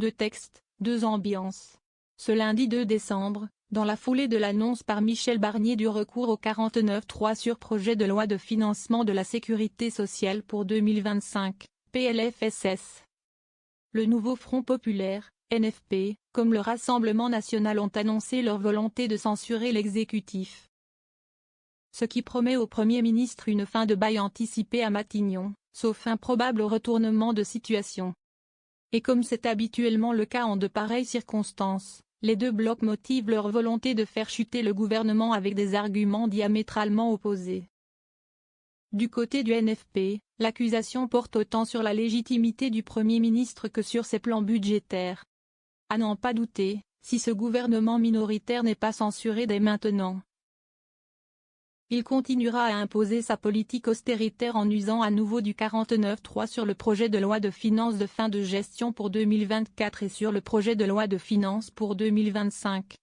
Deux textes, deux ambiances. Ce lundi 2 décembre, dans la foulée de l'annonce par Michel Barnier du recours au 49.3 sur projet de loi de financement de la sécurité sociale pour 2025, PLFSS. Le nouveau Front populaire, NFP, comme le Rassemblement national ont annoncé leur volonté de censurer l'exécutif. Ce qui promet au Premier ministre une fin de bail anticipée à Matignon, sauf un probable retournement de situation. Et comme c'est habituellement le cas en de pareilles circonstances, les deux blocs motivent leur volonté de faire chuter le gouvernement avec des arguments diamétralement opposés. Du côté du NFP, l'accusation porte autant sur la légitimité du Premier ministre que sur ses plans budgétaires. À n'en pas douter, si ce gouvernement minoritaire n'est pas censuré dès maintenant, il continuera à imposer sa politique austéritaire en usant à nouveau du 49.3 sur le projet de loi de finances de fin de gestion pour 2024 et sur le projet de loi de finances pour 2025.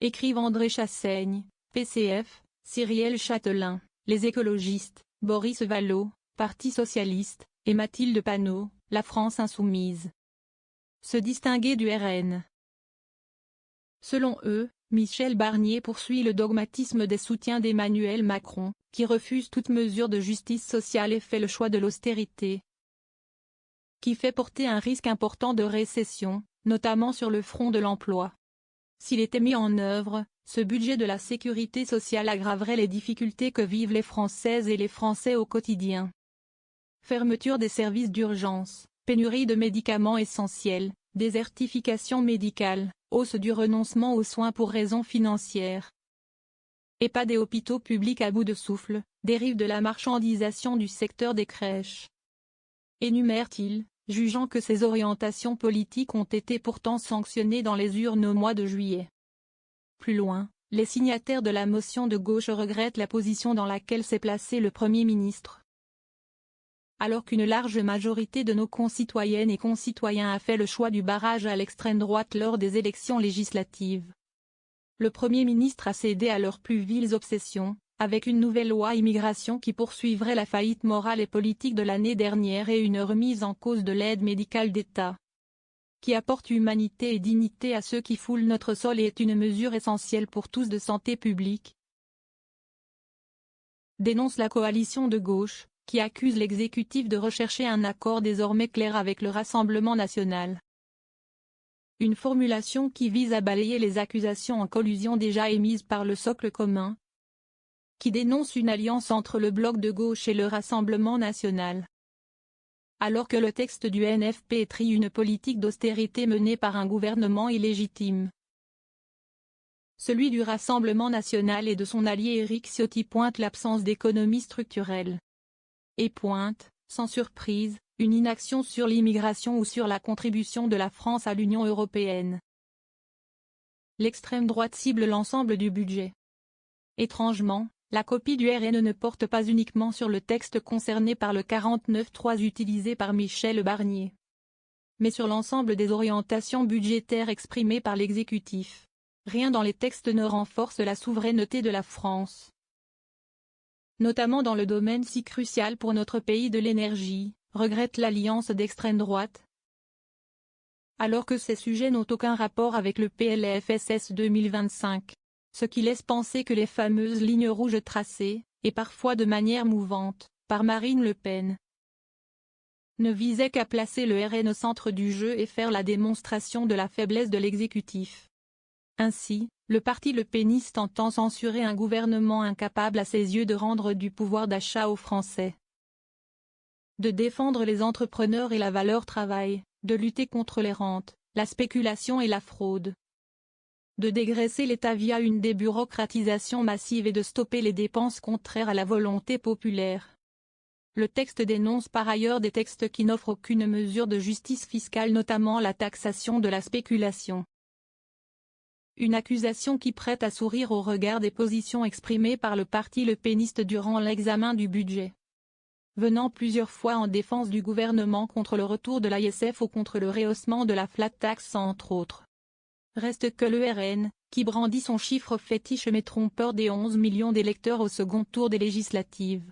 Écrivent André Chassaigne, PCF, Cyrielle Châtelain, les écologistes, Boris Vallaud, Parti socialiste, et Mathilde Panot, la France insoumise. Se distinguer du RN. Selon eux, Michel Barnier poursuit le dogmatisme des soutiens d'Emmanuel Macron, qui refuse toute mesure de justice sociale et fait le choix de l'austérité, qui fait porter un risque important de récession, notamment sur le front de l'emploi. S'il était mis en œuvre, ce budget de la sécurité sociale aggraverait les difficultés que vivent les Françaises et les Français au quotidien. Fermeture des services d'urgence, pénurie de médicaments essentiels, désertification médicale, hausse du renoncement aux soins pour raisons financières. EHPAD et hôpitaux publics à bout de souffle, dérive de la marchandisation du secteur des crèches. Énumère-t-il, jugeant que ces orientations politiques ont été pourtant sanctionnées dans les urnes au mois de juillet. Plus loin, les signataires de la motion de gauche regrettent la position dans laquelle s'est placé le Premier ministre. Alors qu'une large majorité de nos concitoyennes et concitoyens a fait le choix du barrage à l'extrême droite lors des élections législatives, le Premier ministre a cédé à leurs plus viles obsessions, avec une nouvelle loi immigration qui poursuivrait la faillite morale et politique de l'année dernière et une remise en cause de l'aide médicale d'État, qui apporte humanité et dignité à ceux qui foulent notre sol et est une mesure essentielle pour tous de santé publique. Dénonce la coalition de gauche, qui accuse l'exécutif de rechercher un accord désormais clair avec le Rassemblement national. Une formulation qui vise à balayer les accusations en collusion déjà émises par le socle commun, qui dénonce une alliance entre le bloc de gauche et le Rassemblement national. Alors que le texte du NFP étrie une politique d'austérité menée par un gouvernement illégitime, celui du Rassemblement national et de son allié Éric Ciotti pointe l'absence d'économie structurelle. Et pointe, sans surprise, une inaction sur l'immigration ou sur la contribution de la France à l'Union européenne. L'extrême droite cible l'ensemble du budget. Étrangement, la copie du RN ne porte pas uniquement sur le texte concerné par le 49.3 utilisé par Michel Barnier, mais sur l'ensemble des orientations budgétaires exprimées par l'exécutif. Rien dans les textes ne renforce la souveraineté de la France, notamment dans le domaine si crucial pour notre pays de l'énergie, regrette l'alliance d'extrême droite. Alors que ces sujets n'ont aucun rapport avec le PLFSS 2025, ce qui laisse penser que les fameuses lignes rouges tracées, et parfois de manière mouvante, par Marine Le Pen, ne visaient qu'à placer le RN au centre du jeu et faire la démonstration de la faiblesse de l'exécutif. Ainsi, le parti Le Peniste entend censurer un gouvernement incapable à ses yeux de rendre du pouvoir d'achat aux Français, de défendre les entrepreneurs et la valeur travail, de lutter contre les rentes, la spéculation et la fraude, de dégraisser l'État via une débureaucratisation massive et de stopper les dépenses contraires à la volonté populaire. Le texte dénonce par ailleurs des textes qui n'offrent aucune mesure de justice fiscale, notamment la taxation de la spéculation. Une accusation qui prête à sourire au regard des positions exprimées par le parti Le Peniste durant l'examen du budget, venant plusieurs fois en défense du gouvernement contre le retour de l'ISF ou contre le rehaussement de la flat tax entre autres. Reste que le RN, qui brandit son chiffre fétiche mais trompeur des 11 millions d'électeurs au second tour des législatives,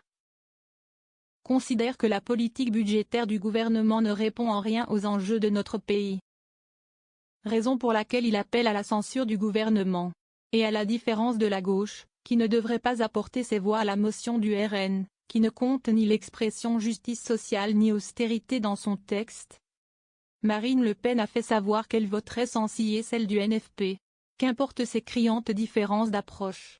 considère que la politique budgétaire du gouvernement ne répond en rien aux enjeux de notre pays. raison pour laquelle il appelle à la censure du gouvernement. Et à la différence de la gauche, qui ne devrait pas apporter ses voix à la motion du RN, qui ne compte ni l'expression justice sociale ni austérité dans son texte, Marine Le Pen a fait savoir qu'elle voterait sans scier celle du NFP. Qu'importe ces criantes différences d'approche.